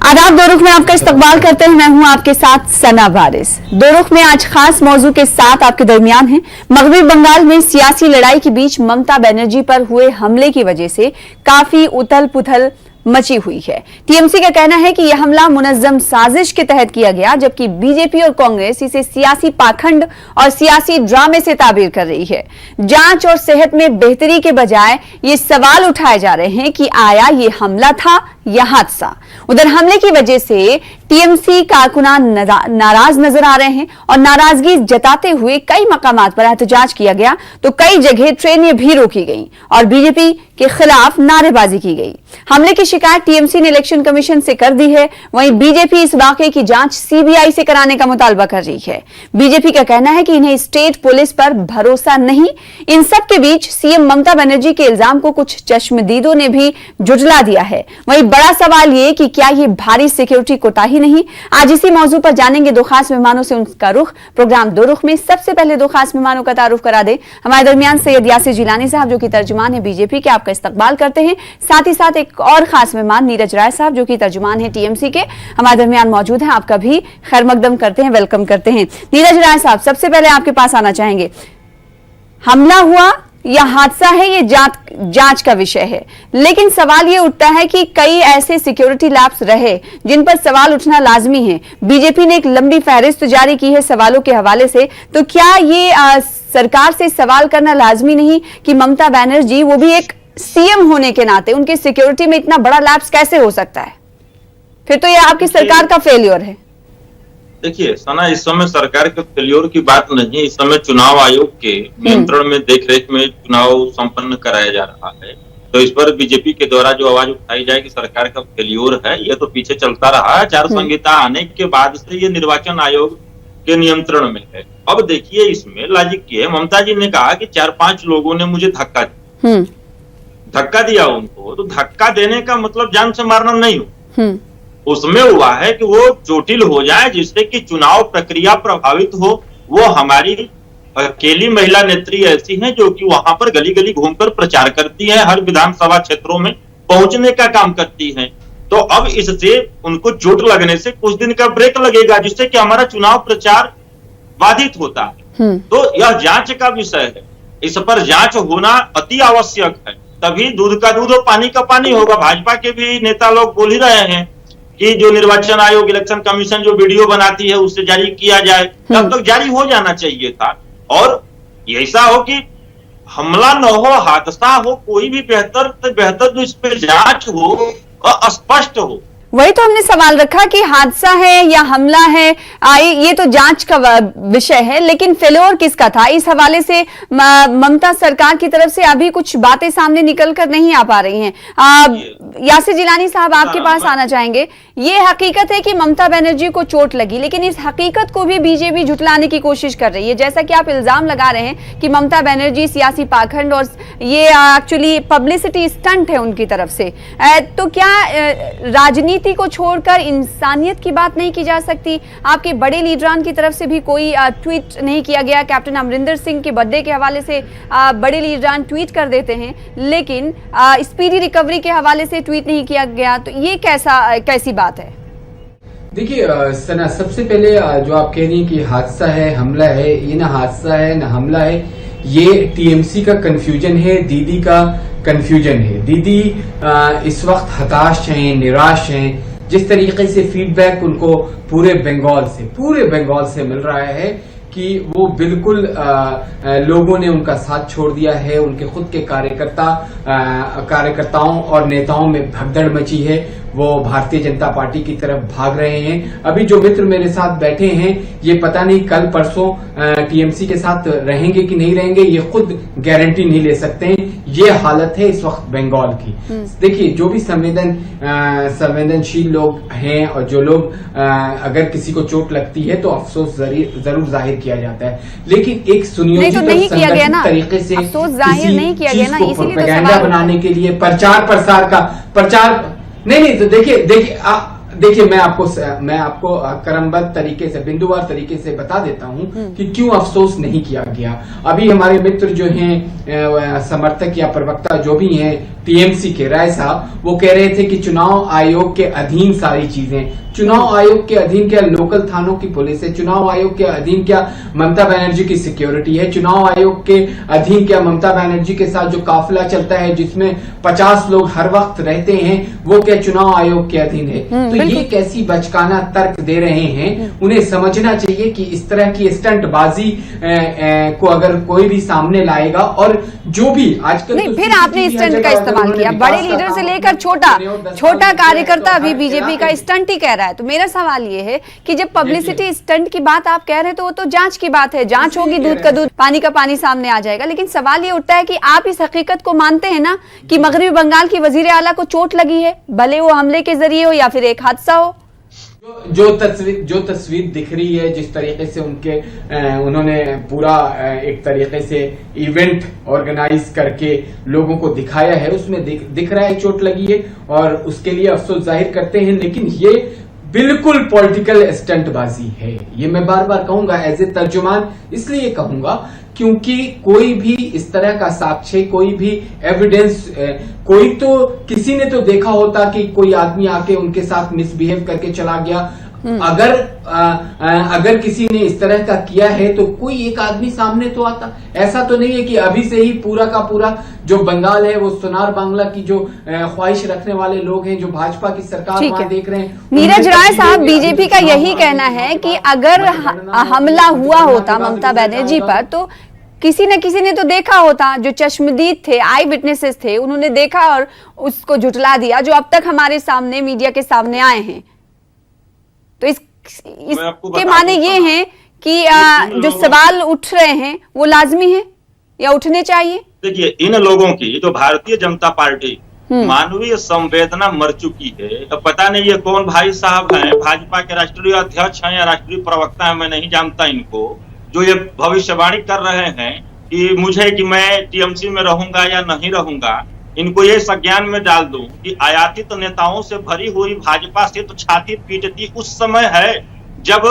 आदाब। दो रुख में आपका इस्तकबाल करते हैं। मैं हूं आपके साथ सना वारिस। दो रुख में आज खास मौजू के साथ आपके दरमियान है। मगरबी बंगाल में सियासी लड़ाई के बीच ममता बनर्जी पर हुए हमले की वजह से काफी उथल पुथल मची हुई है। टीएमसी का कहना है कि यह हमला मुनज्जम साजिश के तहत किया गया, जबकि बीजेपी और कांग्रेस इसे सियासी पाखंड और सियासी ड्रामे से ताबीर कर रही है। जांच और सेहत में बेहतरी के बजाय ये सवाल उठाए जा रहे हैं कि आया ये हमला था या हादसा। उधर हमले की वजह से टीएमसी कारकुनान नाराज नजर आ रहे हैं और नाराजगी जताते हुए कई मकामात पर एहतजाज किया गया, तो कई जगह ट्रेनें भी रोकी गईं और बीजेपी के खिलाफ नारेबाजी की गई। हमले की शिकायत टीएमसी ने इलेक्शन कमीशन से कर दी है। वहीं बीजेपी इस वाकये की जांच सीबीआई से कराने का मुतालबा कर रही है। बीजेपी का कहना है कि इन्हें स्टेट पुलिस पर भरोसा नहीं। इन सब के बीच सीएम ममता बनर्जी के इल्जाम को कुछ चश्मदीदों ने भी जुटला दिया है। वहीं बड़ा सवाल ये कि क्या ये भारी सिक्योरिटी कोताही नहीं। आज इसी मौजू पर जानेंगे दो खास मेहमानों से उनका रुख। प्रोग्राम दो रुख में सबसे पहले दो खास मेहमानों का तारुफ करा दे। हमारे दरमियान सैयद यासिर जिलानी साहब, जो कि तर्जुमान है बीजेपी के, आपका इस्तकबाल करते हैं। साथ ही साथ एक और खास मेहमान नीरज राय साहब, जो कि तर्जुमान है टीएमसी के, हमारे दरमियान मौजूद हैं। आपका भी खैर मकदम करते हैं, वेलकम करते हैं। नीरज राय साहब, सबसे पहले आपके पास आना चाहेंगे। हमला हुआ या हादसा है, ये जांच का विषय है, लेकिन सवाल ये उठता है कि कई ऐसे सिक्योरिटी लैप्स रहे जिन पर सवाल उठना लाजमी है। बीजेपी ने एक लंबी फहरिस्त जारी की है सवालों के हवाले से, तो क्या ये सरकार से सवाल करना लाजमी नहीं कि ममता बनर्जी, वो भी एक सीएम होने के नाते, उनकी सिक्योरिटी में इतना बड़ा लैप्स कैसे हो सकता है? फिर तो ये आपकी सरकार का फेलियर है। देखिए सना, इस समय सरकार के फेल्योर की बात नहीं, इस समय चुनाव आयोग के नियंत्रण में, देखरेख में चुनाव संपन्न कराया जा रहा है। तो इस पर बीजेपी के द्वारा जो आवाज उठाई जाए कि सरकार का फेल्योर है, ये तो पीछे चलता रहा। आचार संहिता आने के बाद से ये निर्वाचन आयोग के नियंत्रण में है। अब देखिए, इसमें लॉजिक ये है, ममता जी ने कहा कि 4-5 लोगों ने मुझे धक्का दिया। धक्का दिया उनको, तो धक्का देने का मतलब जान से मारना नहीं हो। उसमें हुआ है कि वो चोटिल हो जाए, जिससे कि चुनाव प्रक्रिया प्रभावित हो। वो हमारी अकेली महिला नेत्री ऐसी हैं जो कि वहां पर गली गली घूमकर प्रचार करती है, हर विधानसभा क्षेत्रों में पहुंचने का काम करती है। तो अब इससे उनको चोट लगने से कुछ दिन का ब्रेक लगेगा, जिससे कि हमारा चुनाव प्रचार बाधित होता है। तो यह जांच का विषय है, इस पर जांच होना अति आवश्यक है, तभी दूध का दूध और पानी का पानी होगा। भाजपा के भी नेता लोग बोल ही रहे हैं कि जो निर्वाचन आयोग, इलेक्शन कमीशन जो वीडियो बनाती है उससे जारी किया जाए, तब तक जारी हो जाना चाहिए था। और ऐसा हो कि हमला न हो, हादसा हो, कोई भी बेहतर से बेहतर जो इस पर जांच हो और स्पष्ट हो। वही तो हमने सवाल रखा कि हादसा है या हमला है, ये तो जांच का विषय है, लेकिन फेल्योर किसका था? इस हवाले से ममता सरकार की तरफ से अभी कुछ बातें सामने निकल कर नहीं आ पा रही हैं। यासिर जिलानी साहब, आपके पास आना चाहेंगे। ये हकीकत है कि ममता बनर्जी को चोट लगी, लेकिन इस हकीकत को भी बीजेपी झुटलाने की कोशिश कर रही है। जैसा कि आप इल्जाम लगा रहे हैं कि ममता बनर्जी सियासी पाखंड और ये एक्चुअली पब्लिसिटी स्टंट है उनकी तरफ से, तो क्या राजनीति को छोड़कर इंसानियत की बात नहीं की जा सकती? आपके बड़े लीडरान की तरफ से भी कोई ट्वीट नहीं किया गया। कैप्टन अमरिंदर सिंह के बर्थडे के हवाले से बड़े लीडरान ट्वीट कर देते हैं, लेकिन स्पीडी रिकवरी के हवाले से ट्वीट नहीं किया गया। तो ये कैसी बात है? देखिए सना, सबसे पहले जो आप कह रही हैं कि हादसा है, हमला है, ये ना हादसा है ना हमला है, ये टीएमसी का कंफ्यूजन है, दीदी का कंफ्यूजन है। दीदी इस वक्त हताश हैं, निराश हैं। जिस तरीके से फीडबैक उनको पूरे बंगाल से मिल रहा है कि वो बिल्कुल लोगों ने उनका साथ छोड़ दिया है। उनके खुद के कार्यकर्ताओं और नेताओं में भगदड़ मची है, वो भारतीय जनता पार्टी की तरफ भाग रहे हैं। अभी जो मित्र मेरे साथ बैठे हैं, ये पता नहीं कल परसों टीएमसी के साथ रहेंगे कि नहीं रहेंगे, ये खुद गारंटी नहीं ले सकते हैं। ये हालत है इस वक्त बंगाल की। देखिए, जो भी संवेदनशील लोग हैं और जो लोग अगर किसी को चोट लगती है तो अफसोस जरूर जाहिर किया जाता है, लेकिन एक सुनियोजित और संगठित तरीके से अफसोस जाहिर नहीं किया गया ना, इसीलिए प्रोपेगेंडा बनाने के लिए प्रचार नहीं, तो देखिए देखिए, मैं आपको क्रमबद्ध तरीके से, बिंदुवार तरीके से बता देता हूं कि क्यों अफसोस नहीं किया गया। अभी हमारे मित्र जो हैं, समर्थक या प्रवक्ता जो भी हैं टीएमसी के, राय साहब, वो कह रहे थे कि चुनाव आयोग के अधीन सारी चीजें, चुनाव आयोग के अधीन क्या लोकल थानों की पुलिस है, चुनाव आयोग के अधीन क्या ममता बनर्जी की सिक्योरिटी है, चुनाव आयोग के अधीन क्या ममता बनर्जी के साथ जो काफिला चलता है जिसमें 50 लोग हर वक्त रहते हैं, वो क्या चुनाव आयोग के अधीन है? तो ये कैसी बचकाना तर्क दे रहे हैं। उन्हें समझना चाहिए कि इस तरह की स्टंटबाजी को अगर कोई भी सामने लाएगा, और जो भी आजकल नहीं, फिर आपने स्टंट का इस्तेमाल किया, बड़े लीडर से लेकर छोटा कार्यकर्ता भी बीजेपी का स्टंट ही कह रहा है। तो मेरा सवाल ये है कि जब पब्लिसिटी स्टंट की बात आप कह रहे हैं तो वो तो जांच की बात है, जांच होगी, दूध का दूध पानी का पानी सामने आ जाएगा। लेकिन सवाल ये उठता है कि आप इस हकीकत को मानते हैं ना कि मगरबी बंगाल की वजीर आला को चोट लगी है, भले वो हमले के जरिए हो या फिर एक हादसा हो? जो तस्वीर दिख रही है, जिस तरीके से उन्होंने पूरा एक तरीके से इवेंट ऑर्गेनाइज करके लोगों को दिखाया है, उसमें दिख रहा है चोट लगी है, और उसके लिए अफसोस जाहिर करते हैं। लेकिन ये बिल्कुल पॉलिटिकल स्टंटबाजी है, ये मैं बार बार कहूंगा, एज ए तर्जुमान इसलिए कहूंगा क्योंकि कोई भी इस तरह का साक्ष्य, कोई भी एविडेंस, कोई तो किसी ने तो देखा होता कि कोई आदमी आके उनके साथ मिसबिहेव करके चला गया। अगर किसी ने इस तरह का किया है तो कोई एक आदमी सामने तो आता। ऐसा तो नहीं है कि अभी से ही पूरा का पूरा जो बंगाल है वो सोनार बांग्ला की जो ख्वाहिश रखने वाले लोग हैं, जो भाजपा की सरकार वहां देख रहे हैं। नीरज राय साहब, बीजेपी का यही कहना है कि अगर हमला हुआ होता ममता बनर्जी पर तो किसी न किसी ने तो देखा होता, जो चश्मदीद थे, आई विटनेसेस थे, उन्होंने देखा और उसको झुटला दिया, जो अब तक हमारे सामने मीडिया के सामने आए हैं। तो इसके माने ये हैं कि जो सवाल उठ रहे हैं वो लाजमी है या उठने चाहिए? देखिए, इन लोगों की जो भारतीय जनता पार्टी मानवीय संवेदना मर चुकी है। अब पता नहीं ये कौन भाई साहब हैं, भाजपा के राष्ट्रीय अध्यक्ष हैं या राष्ट्रीय प्रवक्ता हैं, मैं नहीं जानता इनको, जो ये भविष्यवाणी कर रहे हैं कि मैं टीएमसी में रहूंगा या नहीं रहूंगा। इनको ये संज्ञान में डाल दूं कि आयातित नेताओं से भरी हुई भाजपा से तो छाती पीटती उस समय है जब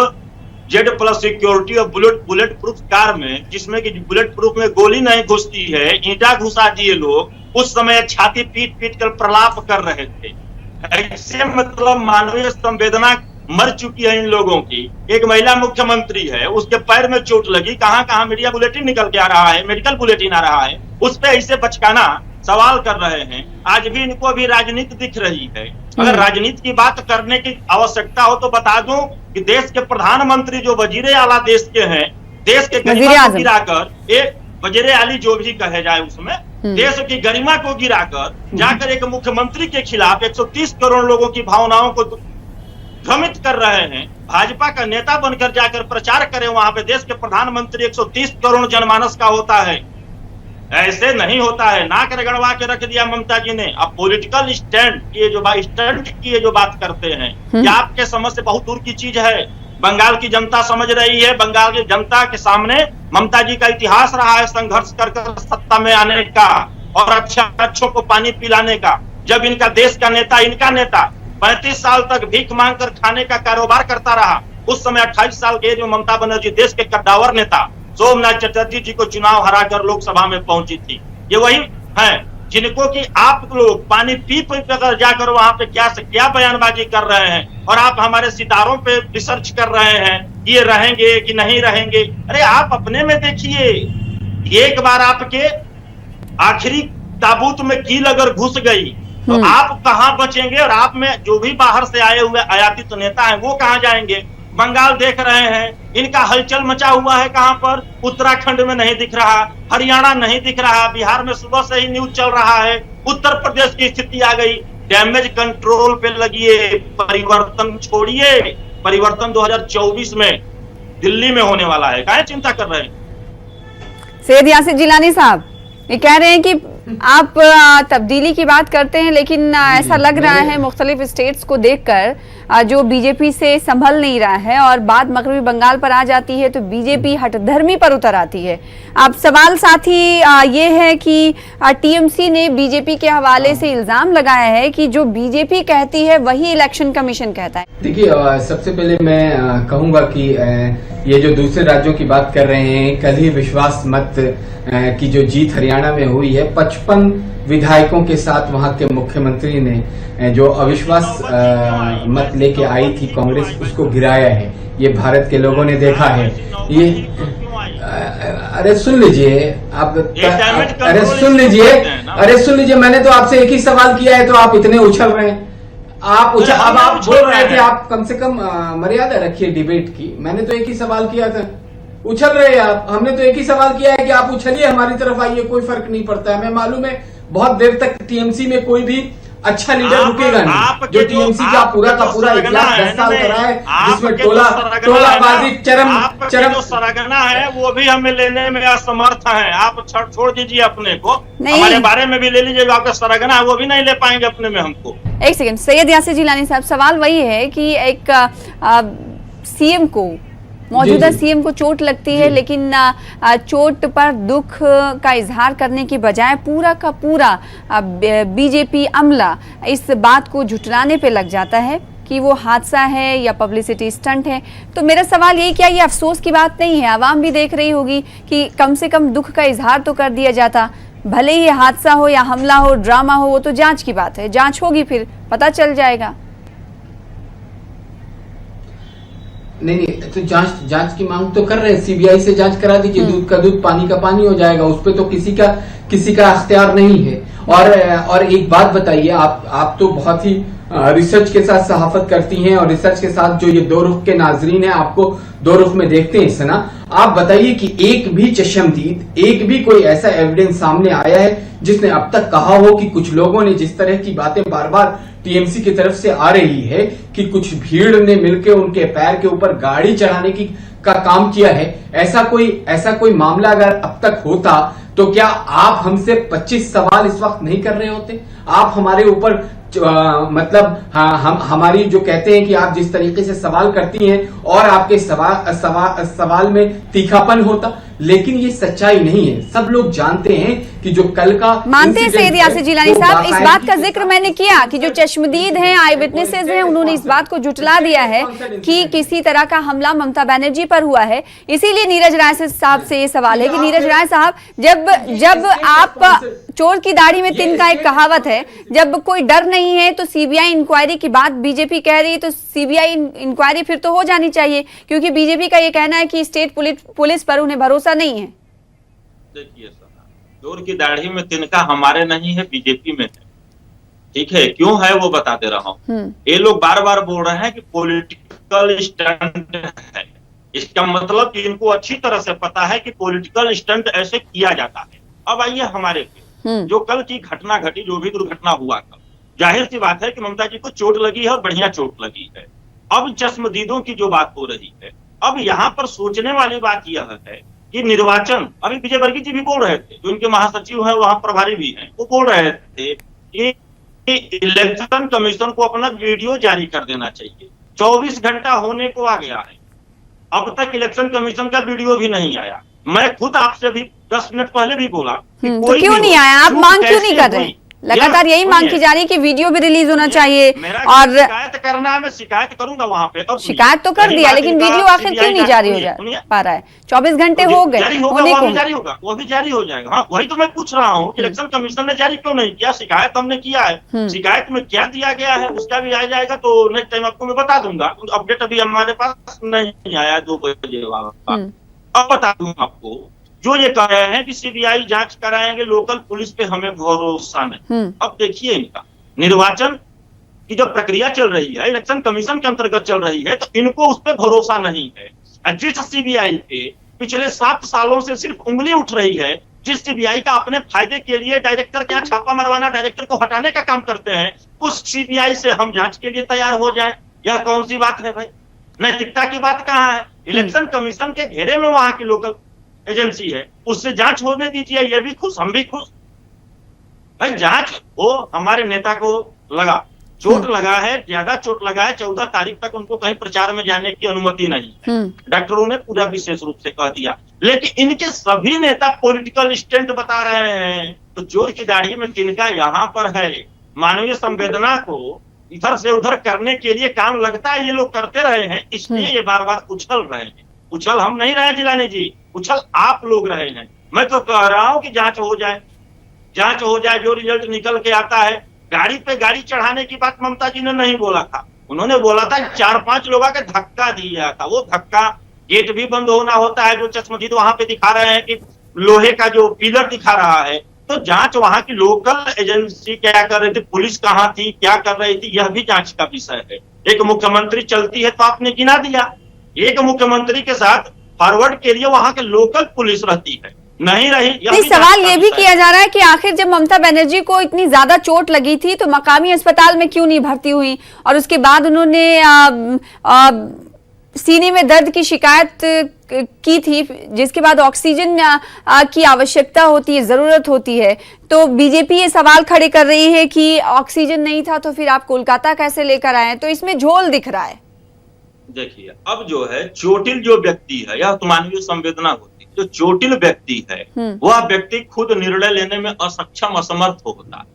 Z+ सिक्योरिटी और बुलेट प्रूफ कार में, जिसमें कि बुलेट प्रूफ में गोली नहीं घुसती है, ईंटा घुसा दिए लोग, उस समय छाती पीट पीट कर प्रलाप कर रहे थे। ऐसे मतलब मानवीय संवेदना मर चुकी है इन लोगों की। एक महिला मुख्यमंत्री है, उसके पैर में चोट लगी, कहां मीडिया बुलेटिन निकल के आ रहा है, मेडिकल बुलेटिन आ रहा है, उस पर ऐसे बचकाना सवाल कर रहे हैं। आज भी इनको अभी राजनीति दिख रही है। अगर राजनीति की बात करने की आवश्यकता हो तो बता दूं कि देश के प्रधानमंत्री जो वजीरे आला देश के हैं, देश के गरिमा को गिराकर, एक वजीरे आली जो भी कहे जाए उसमें, देश की गरिमा को गिराकर जाकर एक मुख्यमंत्री के खिलाफ 130 करोड़ लोगों की भावनाओं को भ्रमित कर रहे हैं। भाजपा का नेता बनकर जाकर प्रचार करें वहां पे, देश के प्रधानमंत्री 130 करोड़ जनमानस का होता है। ऐसे नहीं होता है। नाक रगड़वा के रख दिया ममता जी ने। अब पॉलिटिकल स्टैंड की जो बात करते हैं, ये आपके समझ से बहुत दूर की चीज है। बंगाल की जनता समझ रही है। बंगाल की जनता के सामने ममता जी का इतिहास रहा है संघर्ष कर सत्ता में आने का और अच्छों को पानी पिलाने का। जब इनका देश का नेता, इनका नेता 35 साल तक भीख मांग कर खाने का कारोबार करता रहा, उस समय 28 साल के जो ममता बनर्जी देश के कद्दावर नेता सोमनाथ चटर्जी जी को चुनाव हराकर लोकसभा में पहुंची थी। ये वही है जिनको कि आप लोग पानी पी कर जाकर वहां पे क्या बयानबाजी कर रहे हैं और आप हमारे सितारों पे रिसर्च कर रहे हैं, ये रहेंगे कि नहीं रहेंगे। अरे आप अपने में देखिए, एक बार आपके आखिरी ताबूत में कील अगर घुस गई तो आप कहां बचेंगे, और आप में जो भी बाहर से आए हुए आयातित नेता हैं वो कहां जाएंगे। बंगाल देख रहे हैं, इनका हलचल मचा हुआ है कहां पर, उत्तराखंड में नहीं दिख रहा, हरियाणा नहीं दिख रहा, बिहार में सुबह से ही न्यूज चल रहा है, उत्तर प्रदेश की स्थिति आ गई। डैमेज कंट्रोल पे लगिए, परिवर्तन छोड़िए। परिवर्तन 2024 में दिल्ली में होने वाला है, काहे चिंता कर रहे हैं। सैयद यासिर जिलानी साहब ये कह रहे हैं कि आप तब्दीली की बात करते हैं, लेकिन ऐसा लग रहा है मुख्तलिफ स्टेट्स को देखकर जो बीजेपी से संभल नहीं रहा है और बात मगरबी बंगाल पर आ जाती है तो बीजेपी हठधर्मी पर उतर आती है। अब सवाल साथ ही ये है कि टीएमसी ने बीजेपी के हवाले से इल्जाम लगाया है कि जो बीजेपी कहती है वही इलेक्शन कमीशन कहता है। देखिए, सबसे पहले मैं कहूंगा कि ये जो दूसरे राज्यों की बात कर रहे हैं, कल ही विश्वास मत की जो जीत हरियाणा में हुई है, 55 विधायकों के साथ वहां के मुख्यमंत्री ने जो अविश्वास मत लेके आई थी कांग्रेस, उसको गिराया है। ये भारत के लोगों ने देखा है। ये अरे सुन लीजिए आप, अरे सुन लीजिए, मैंने तो आपसे एक ही सवाल किया है तो आप इतने उछल रहे हैं। अब आप बोल रहे थे, आप कम से कम मर्यादा रखिए डिबेट की। मैंने तो एक ही सवाल किया था, उछल रहे आप। हमने तो एक ही सवाल किया है कि आप उछलिए, हमारी तरफ आइए, कोई फर्क नहीं पड़ता है। हमें मालूम है बहुत देर तक टीएमसी में कोई भी अच्छा लीडर रुकेगा नहीं। जो टीएमसी का पूरा इतिहास 10 साल का रहा है, जिसमें टोलाबाजी चरम जो सराहना है वो भी हमें लेने में असमर्थ है। आप छोड़ दीजिए अपने को, हमारे बारे में भी ले लीजिए। आपका सराहना है वो भी नहीं ले पाएंगे अपने में हमको। एक सेकंड, सैयद यासिर जिलानी साहब, सवाल वही है कि एक सीएम को, मौजूदा सीएम को चोट लगती है, लेकिन चोट पर दुख का इजहार करने की बजाय पूरा का पूरा बीजेपी अमला इस बात को झुठलाने पे लग जाता है कि वो हादसा है या पब्लिसिटी स्टंट है। तो मेरा सवाल यही, क्या ये अफसोस की बात नहीं है? आवाम भी देख रही होगी कि कम से कम दुख का इजहार तो कर दिया जाता। भले ही हादसा हो या हमला हो, ड्रामा हो, वो तो जांच की बात है, जांच होगी फिर पता चल जाएगा। नहीं, तो जांच की मांग तो कर रहे हैं। सीबीआई से जांच करा दीजिए, दूध का दूध पानी का पानी हो जाएगा। उस पर तो किसी का अख्तियार नहीं है। और एक बात बताइए, आप तो बहुत ही रिसर्च के साथ सहाफत करती हैं और रिसर्च के साथ जो ये दो रुख के नाजरीन हैं आपको दो रुख में देखते हैं सना। आप बताइए कि एक भी चशमदीद, एक भी कोई ऐसा एविडेंस सामने आया है जिसने अब तक कहा हो कि कुछ लोगों ने जिस तरह की बातें बार बार टीएमसी की तरफ से आ रही है कि कुछ भीड़ ने मिलकर उनके पैर के ऊपर गाड़ी चढ़ाने का काम किया है, ऐसा कोई मामला अगर अब तक होता तो क्या आप हमसे 25 सवाल इस वक्त नहीं कर रहे होते? आप हमारे ऊपर मतलब हम हमारी जो कहते हैं कि आप जिस तरीके से सवाल करती हैं और आपके सवाल में तीखापन होता, लेकिन ये सच्चाई नहीं है। सब लोग जानते हैं कि जो कल का मानते हैं सैयद यासिर जिलानी साहब, इस बात का जिक्र मैंने किया कि जो चश्मदीद हैं, आई विटनेसेस हैं, उन्होंने इस बात को झुठला दिया है कि किसी तरह का हमला ममता बनर्जी पर हुआ है। इसीलिए नीरज राय साहब से ये सवाल है कि नीरज राय साहब, जब आप चोर की दाढ़ी में तिन का एक कहावत है, जब कोई डर नहीं है तो सीबीआई इंक्वायरी की बात बीजेपी कह रही है, तो सीबीआई इंक्वायरी फिर तो हो जानी चाहिए, क्योंकि बीजेपी का ये कहना है कि स्टेट पुलिस पर उन्हें भरोसा नहीं है। देखिए सर, चोर की दाढ़ी में तिनका हमारे नहीं है, बीजेपी में है। ठीक है, क्यों है वो बताते रहा हूँ। ये लोग बार बार बोल रहे हैं कि पॉलिटिकल स्टंट है। इसका मतलब कि इनको अच्छी तरह से पता है कि पॉलिटिकल स्टंट ऐसे किया जाता है। अब आइए हमारे पे जो कल की घटना घटी, जो भी दुर्घटना हुआ कल, जाहिर सी बात है कि ममता जी को चोट लगी है और बढ़िया चोट लगी है। अब चश्मदीदों की जो बात हो रही है, अब यहाँ पर सोचने वाली बात यह है कि निर्वाचन, अभी विजय वर्गीय जी भी बोल रहे थे, जो इनके महासचिव है, वहां प्रभारी भी हैं, वो बोल रहे थे कि इलेक्शन कमीशन को अपना वीडियो जारी कर देना चाहिए। 24 घंटा होने को आ गया है, अब तक इलेक्शन कमीशन का वीडियो भी नहीं आया। मैं खुद आपसे भी 10 मिनट पहले भी बोला तो क्यों नहीं आया? आप मांग क्यों नहीं कर रहे? लगातार यही मांग की जा रही है कि वीडियो भी रिलीज होना चाहिए। और शिकायत करना है, मैं शिकायत करूंगा वहां पे। अब शिकायत तो कर दिया, लेकिन वीडियो आखिर क्यों नहीं जारी हो पा रहा है? 24 घंटे हो गए, वो भी जारी हो जाएगा। हाँ, वही तो मैं पूछ रहा हूँ, इलेक्शन कमीशन ने जारी क्यों नहीं किया? शिकायत हमने किया है, शिकायत में क्या दिया गया है उसका भी आ जाएगा, तो नेक्स्ट टाइम आपको मैं बता दूंगा। अपडेट अभी हमारे पास नहीं आया, 2 बजे अब बता दूंगा आपको। जो ये कह रहे हैं कि सीबीआई जांच कराएंगे, लोकल पुलिस पे हमें भरोसा नहीं। अब देखिए, इनका निर्वाचन की जो प्रक्रिया चल रही है, इलेक्शन कमीशन के अंतर्गत चल रही है, तो इनको उस पर भरोसा नहीं है। जिस सीबीआई पे पिछले 7 सालों से सिर्फ उंगली उठ रही है, जिस सीबीआई का अपने फायदे के लिए डायरेक्टर के यहाँ छापा मरवाना, डायरेक्टर को हटाने का काम करते हैं, उस सीबीआई से हम जांच के लिए तैयार हो जाए, यह कौन सी बात है भाई? नैतिकता की बात कहाँ है? इलेक्शन कमीशन के घेरे में वहां की लोकल एजेंसी है, उससे जांच होने दीजिए, ये भी खुश, हम भी खुश। भाई जांच वो हमारे नेता को लगा चोट लगा है, ज्यादा चोट लगा है, 14 तारीख तक उनको कहीं प्रचार में जाने की अनुमति नहीं है, डॉक्टरों ने पूरा विशेष रूप से कह दिया। लेकिन इनके सभी नेता पॉलिटिकल स्टंट बता रहे हैं, तो जोर की दाढ़ी में तिनका यहाँ पर है। मानवीय संवेदना को इधर से उधर करने के लिए काम लगता है ये लोग करते रहे हैं, इसलिए ये बार बार उछल रहे हैं। उछल हम नहीं रहे जिलानी जी, उछल आप लोग रहे हैं। मैं तो कह रहा हूं कि जांच हो जाए, जांच हो जाए, जो रिजल्ट निकल के आता है। गाड़ी पे गाड़ी चढ़ाने की बात ममता जी ने नहीं बोला था, उन्होंने बोला था 4-5 लोगों का धक्का दिया था। वो धक्का गेट भी बंद होना होता है, जो चश्मदीद वहां पे दिखा रहे हैं कि लोहे का जो पिलर दिखा रहा है। तो जांच वहां की लोकल एजेंसी क्या कर रही थी, पुलिस कहाँ थी, क्या कर रही थी, यह भी जांच का विषय है। एक मुख्यमंत्री चलती है तो आपने गिना दिया, एक मुख्यमंत्री के साथ फॉरवर्ड के लिए वहां के लोकल पुलिस रहती है, नहीं रही। नहीं, सवाल ये भी किया जा रहा है कि आखिर जब ममता बनर्जी को इतनी ज्यादा चोट लगी थी तो मकामी अस्पताल में क्यों नहीं भर्ती हुई, और उसके बाद उन्होंने सीने में दर्द की शिकायत की थी, जिसके बाद ऑक्सीजन की आवश्यकता होती है, जरूरत होती है। तो बीजेपी ये सवाल खड़े कर रही है कि ऑक्सीजन नहीं था तो फिर आप कोलकाता कैसे लेकर आए, तो इसमें झोल दिख रहा है। देखिए, अब जो है चोटिल जो व्यक्ति है, यह तो मानवीय संवेदना होती है, जो चोटिल व्यक्ति है वह व्यक्ति खुद निर्णय लेने में असक्षम असमर्थ होता है,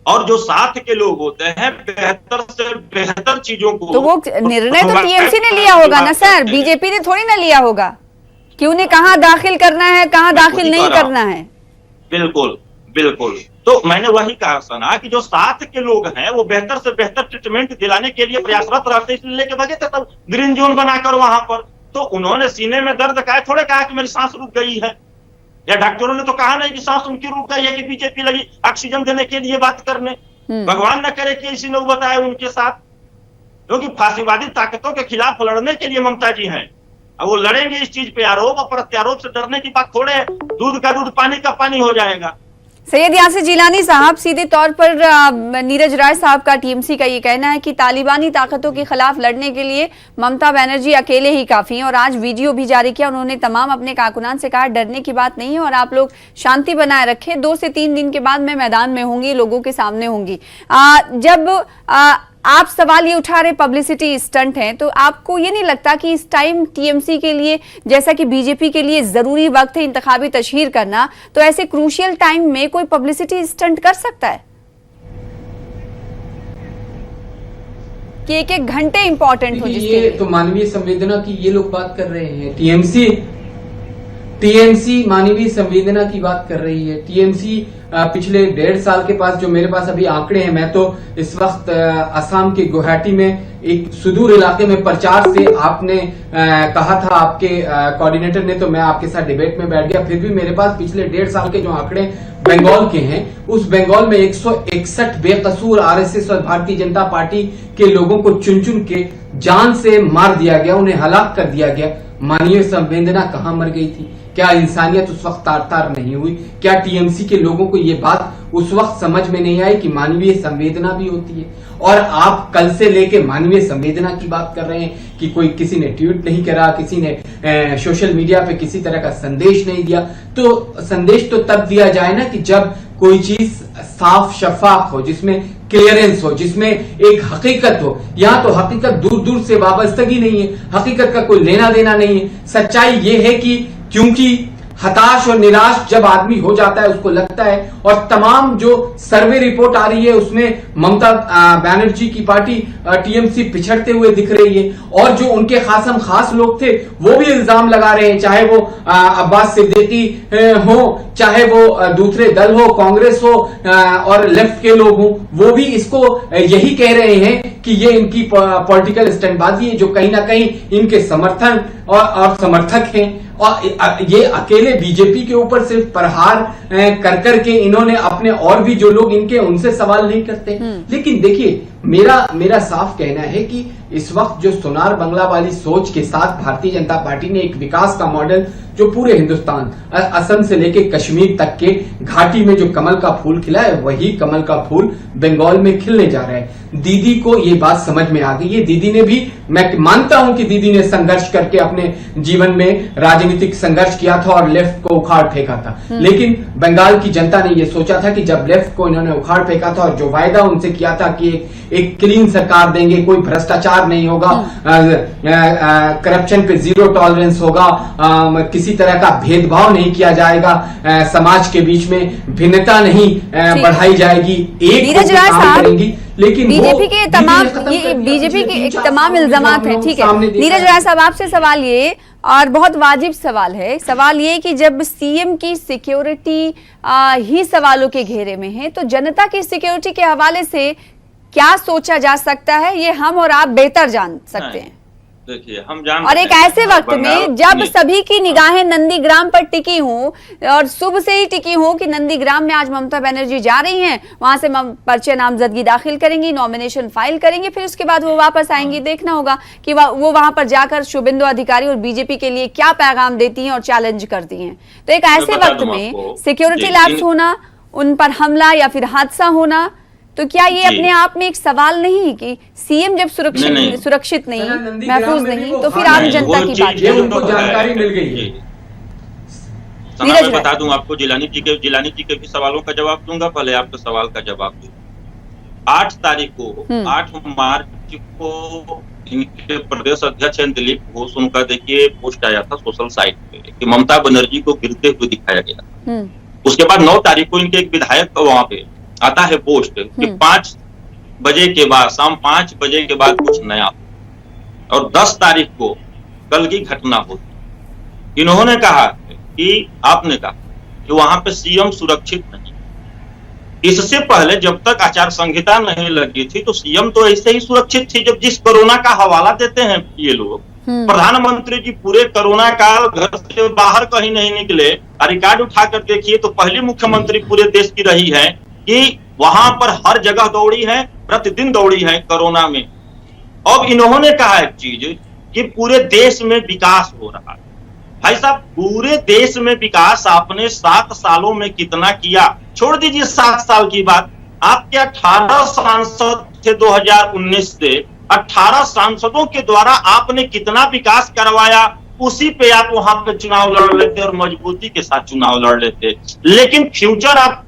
और जो साथ के लोग होते हैं बेहतर से बेहतर चीजों को, तो वो निर्णय तो टीएमसी ने लिया होगा ना सर, बीजेपी ने थोड़ी ना लिया होगा कि उन्हें कहाँ दाखिल करना है, कहाँ दाखिल नहीं करना है। बिल्कुल बिल्कुल, तो मैंने वही कहा सना कि जो साथ के लोग हैं वो बेहतर से बेहतर ट्रीटमेंट दिलाने के लिए प्रयासरत रहते, इसलिए लेके भागे थे तब ग्रीन जोन बनाकर वहां पर। तो उन्होंने सीने में दर्द कहा, थोड़े कहा कि मेरी सांस रुक गई है, या डॉक्टरों ने तो कहा नहीं कि सांस उनकी रुक गई है कि बीजेपी लगी ऑक्सीजन देने के लिए बात करने। भगवान न करे कि इसी लोग बताए उनके साथ, क्योंकि फांसीवादी ताकतों के खिलाफ लड़ने के लिए ममता जी हैं। अब वो लड़ेंगे इस चीज पे, आरोप और प्रत्यारोप से डरने की बात थोड़े है, दूध का दूध पानी का पानी हो जाएगा। सैयद यासिर जिलानी साहब, सीधे तौर पर नीरज राय साहब का, टीएमसी का ये कहना है कि तालिबानी ताकतों के खिलाफ लड़ने के लिए ममता बनर्जी अकेले ही काफी हैं, और आज वीडियो भी जारी किया उन्होंने तमाम अपने कारकुनान से कहा डरने की बात नहीं है और आप लोग शांति बनाए रखें, 2 से 3 दिन के बाद मैं मैदान में होंगी, लोगों के सामने होंगी। जब आप सवाल ये उठा रहे पब्लिसिटी स्टंट हैं, तो आपको ये नहीं लगता कि इस टाइम टीएमसी के लिए, जैसा कि बीजेपी के लिए जरूरी वक्त है इंतखाबी तशहीर करना, तो ऐसे क्रूशियल टाइम में कोई पब्लिसिटी स्टंट कर सकता है कि 1-1 घंटे इंपॉर्टेंट हो जिसके लिए? तो मानवीय संवेदना की ये लोग बात कर रहे हैं, टीएमसी मानवीय संवेदना की बात कर रही है। टीएमसी पिछले 1.5 साल के पास, जो मेरे पास अभी आंकड़े हैं, मैं तो इस वक्त असम के गुवाहाटी में एक सुदूर इलाके में प्रचार से, आपने कहा था आपके कोऑर्डिनेटर ने, तो मैं आपके साथ डिबेट में बैठ गया, फिर भी मेरे पास पिछले 1.5 साल के जो आंकड़े बंगाल के हैं, उस बंगाल में 161 बेकसूर आरएसएस और भारतीय जनता पार्टी के लोगों को चुन चुन के जान से मार दिया गया, उन्हें हलाक कर दिया गया। मानवीय संवेदना कहाँ मर गई थी? क्या इंसानियत उस वक्त तार-तार नहीं हुई? क्या टीएमसी के लोगों को ये बात उस वक्त समझ में नहीं आई कि मानवीय संवेदना भी होती है? और आप कल से लेके मानवीय संवेदना की बात कर रहे हैं कि कोई किसी ने ट्वीट नहीं करा, किसी ने सोशल मीडिया पे किसी तरह का संदेश नहीं दिया। तो संदेश तो तब दिया जाए ना कि जब कोई चीज साफ शफाफ हो, जिसमें क्लियरेंस हो, जिसमें एक हकीकत हो। यहाँ तो हकीकत दूर दूर से वाबस्तगी नहीं है, हकीकत का कोई लेना देना नहीं है। सच्चाई ये है कि क्योंकि हताश और निराश जब आदमी हो जाता है, उसको लगता है, और तमाम जो सर्वे रिपोर्ट आ रही है उसमें ममता बनर्जी की पार्टी टीएमसी पिछड़ते हुए दिख रही है, और जो उनके खासम खास लोग थे वो भी इल्जाम लगा रहे हैं, चाहे वो अब्बास सिद्दीकी हो, चाहे वो दूसरे दल हो, कांग्रेस हो और लेफ्ट के लोग हों, वो भी इसको यही कह रहे हैं कि ये इनकी पॉलिटिकल स्टंटबाजी है, जो कहीं ना कहीं इनके समर्थन और समर्थक हैं। और ये अकेले बीजेपी के ऊपर सिर्फ प्रहार कर करके इन्होंने अपने और भी जो लोग इनके, उनसे सवाल नहीं करते। लेकिन देखिए, मेरा साफ कहना है कि इस वक्त जो सोनार बंगला वाली सोच के साथ भारतीय जनता पार्टी ने एक विकास का मॉडल जो पूरे हिंदुस्तान असम से लेके कश्मीर तक के घाटी में जो कमल का फूल खिला है, वही कमल का फूल बंगाल में खिलने जा रहा है। दीदी को ये बात समझ में आ गई है। दीदी ने भी, मैं मानता हूं कि दीदी ने संघर्ष करके अपने जीवन में राजनीतिक संघर्ष किया था और लेफ्ट को उखाड़ फेंका था, लेकिन बंगाल की जनता ने यह सोचा था कि जब लेफ्ट को इन्होंने उखाड़ फेंका था और जो वायदा उनसे किया था कि एक क्लीन सरकार देंगे, कोई भ्रष्टाचार नहीं होगा, करप्शन पे जीरो टॉलरेंस होगा, किसी तरह का भेदभाव नहीं किया जाएगा, समाज के बीच में भिन्नता नहीं बढ़ाई जाएगी, एक काम करेंगी। लेकिन बीजेपी के तमाम इल्जामात हैं। ठीक है नीरज राय साहब, आपसे सवाल ये, और बहुत वाजिब सवाल है, सवाल ये कि जब सीएम की सिक्योरिटी ही सवालों के घेरे में है, तो जनता की सिक्योरिटी के हवाले से क्या सोचा जा सकता है, ये हम और आप बेहतर जान सकते हैं। देखिए, हम जान, और एक ऐसे वक्त में जब सभी की निगाहें नंदीग्राम पर टिकी हों, और सुबह से ही टिकी हो कि नंदीग्राम में आज ममता बनर्जी जा रही हैं, वहां से पर्चे नामजदगी दाखिल करेंगी, नॉमिनेशन फाइल करेंगे, फिर उसके बाद वो वापस आएंगी। देखना होगा कि वो वहां पर जाकर शुभेंदु अधिकारी और बीजेपी के लिए क्या पैगाम देती हैं और चैलेंज करती हैं। तो एक ऐसे वक्त में सिक्योरिटी लैप्स होना, उन पर हमला या फिर हादसा होना, तो क्या ये अपने आप में एक सवाल नहीं कि सीएम जब सुरक्षित नहीं, महफूज नहीं, तो फिर आम जनता की बात उनको जानकारी मिल गई है। मैं बता दूं आपको, जिलानी जी के भी सवालों का जवाब दूंगा, पहले आपके सवाल का जवाब दूंगा। 8 तारीख को 8 मार्च को इनके प्रदेश अध्यक्ष दिलीप घोष, उनका देखिए पोस्ट आया था सोशल साइट पे कि ममता बनर्जी को गिरते हुए दिखाया गया। उसके बाद 9 तारीख को इनके एक विधायक का वहां पे आता है पोस्ट कि 5 बजे के बाद, शाम 5 बजे के बाद कुछ नया, और 10 तारीख को कल की घटना होती। इन्होंने कहा कि आपने कहा कि वहां पे सीएम सुरक्षित नहीं। इससे पहले जब तक आचार संहिता नहीं लगी थी तो सीएम तो ऐसे ही सुरक्षित थी। जब जिस कोरोना का हवाला देते हैं ये लोग, प्रधानमंत्री जी पूरे कोरोना काल घर से बाहर कहीं नहीं निकले, रिकॉर्ड उठाकर देखिए तो पहली मुख्यमंत्री पूरे देश की रही है कि वहां पर हर जगह दौड़ी है, प्रतिदिन दौड़ी है कोरोना में। अब इन्होंने कहा एक चीज कि पूरे देश में विकास हो रहा है। भाई साहब, पूरे देश में विकास आपने 7 सालों में कितना किया? छोड़ दीजिए 7 साल की बात, आपके 18 सांसद थे 2019 से, 18 सांसदों के द्वारा आपने कितना विकास करवाया, उसी पे आप वहां पे चुनाव लड़ लेते और मजबूती के साथ चुनाव लड़ लेते। लेकिन फ्यूचर अब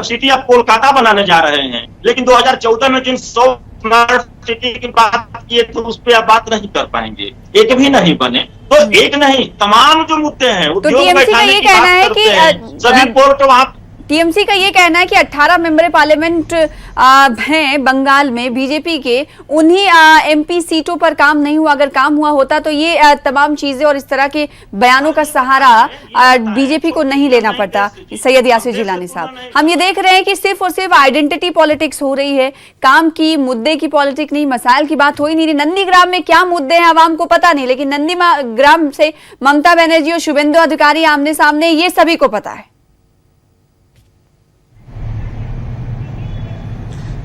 सिटी आप कोलकाता बनाने जा रहे हैं, लेकिन 2014 में जिन 100 स्मार्ट सिटी की बात की तो उस पर आप बात नहीं कर पाएंगे, एक भी नहीं बने। तो एक नहीं, तमाम जो मुद्दे हैं, उद्योग बैठाने की बात करते हैं, सभी पोर्ट वहां। टीएमसी का ये कहना है कि 18 मेंबर पार्लियामेंट हैं बंगाल में बीजेपी के, उन्हीं एमपी सीटों पर काम नहीं हुआ। अगर काम हुआ होता तो ये तमाम चीजें और इस तरह के बयानों का सहारा बीजेपी को नहीं लेना पड़ता। सैयद यासिर जिलानी साहब, हम ये देख रहे हैं कि सिर्फ और सिर्फ आइडेंटिटी पॉलिटिक्स हो रही है, काम की, मुद्दे की पॉलिटिक्स नहीं, मसाइल की बात हो ही नहीं रही। नंदीग्राम में क्या मुद्दे हैं आवाम को पता नहीं, लेकिन नंदीग्राम से ममता बनर्जी और शुभेंदु अधिकारी आमने सामने, ये सभी को पता है।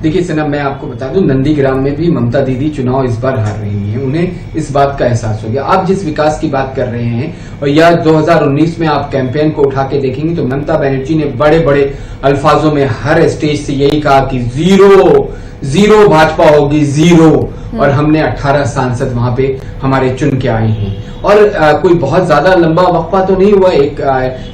देखिए सनम, मैं आपको बता दूं, नंदीग्राम में भी ममता दीदी चुनाव इस बार हार रही हैं। उन्हें इस बात का एहसास हो गया। आप जिस विकास की बात कर रहे हैं, और या 2019 में आप कैंपेन को उठा के देखेंगे तो ममता बनर्जी ने बड़े बड़े अल्फाजों में हर स्टेज से यही कहा कि जीरो भाजपा होगी, जीरो। और हमने 18 सांसद वहां पे हमारे चुन के आए हैं। और कोई बहुत ज्यादा लंबा वक्फा तो नहीं हुआ, एक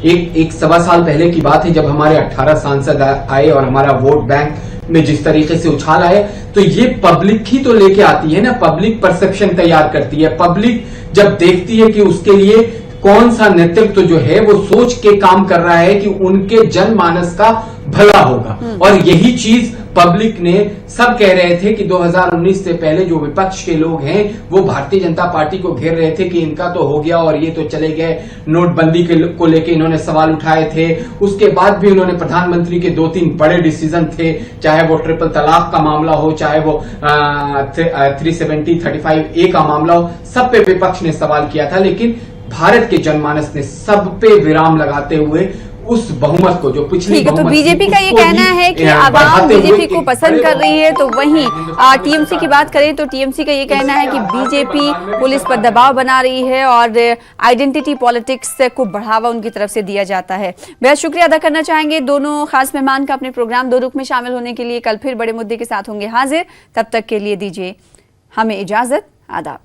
1.25 साल पहले की बात है जब हमारे 18 सांसद आए और हमारा वोट बैंक में जिस तरीके से उछाल आए। तो ये पब्लिक ही तो लेके आती है ना, पब्लिक परसेप्शन तैयार करती है। पब्लिक जब देखती है कि उसके लिए कौन सा नेतृत्व जो है वो सोच के काम कर रहा है कि उनके जनमानस का भला होगा, और यही चीज पब्लिक ने, सब कह रहे थे कि 2019 से पहले जो विपक्ष के लोग हैं वो भारतीय जनता पार्टी को घेर रहे थे कि इनका तो हो गया और ये तो चले गए। नोटबंदी को लेके इन्होंने सवाल उठाए थे। उसके बाद भी उन्होंने प्रधानमंत्री के 2-3 बड़े डिसीजन थे, चाहे वो ट्रिपल तलाक का मामला हो, चाहे वो 370-35A का मामला हो, सब पे विपक्ष ने सवाल किया था। लेकिन भारत के जनमानस ने सब पे विराम लगाते हुए उस बहुमत को, जो पिछली ठीक है, तो बहुमत थी, बीजेपी का ये उसको कहना भी, है कि आवाम बढ़ाते हुए बीजेपी को एक पसंद बड़े कर रही है, तो वहीं टीएमसी की बात करें तो टीएमसी का ये कहना है कि बीजेपी पुलिस पर दबाव बना रही है और आइडेंटिटी पॉलिटिक्स को बढ़ावा उनकी तरफ से दिया जाता है। बेहद शुक्रिया अदा करना चाहेंगे दोनों खास मेहमान का अपने प्रोग्राम दो रुख में शामिल होने के लिए। कल फिर बड़े मुद्दे के साथ होंगे हाजिर, तब तक के लिए दीजिए हमें इजाजत। आदाब।